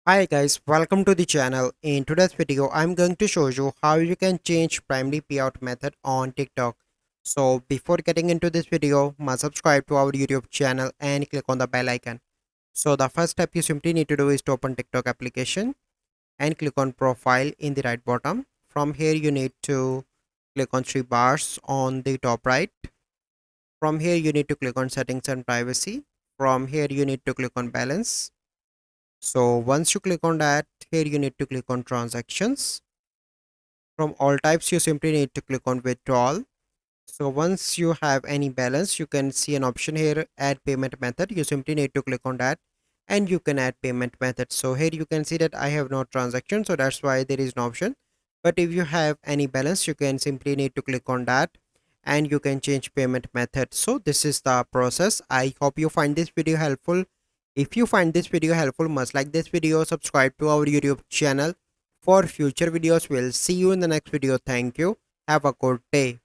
Hi guys, welcome to the channel. In today's video, I'm going to show you how you can change primary payout method on TikTok. So before getting into this video, must subscribe to our YouTube channel and click on the bell icon. So the first step you simply need to do is to open TikTok application and click on profile in the right bottom. From here you need to click on three bars on the top right. From here you need to click on settings and privacy. From here you need to click on balance. So once you click on that, here you need to click on transactions. From all types, you simply need to click on withdrawal. So once you have any balance, you can see an option here, add payment method. You simply need to click on that and you can add payment method. So here you can see that I have no transaction. So that's why there is no option. But if you have any balance, you can simply need to click on that and you can change payment method. So this is the process. I hope you find this video helpful. If you find this video helpful, must like this video, subscribe to our YouTube channel for future videos. We'll see you in the next video. Thank you. Have a good day.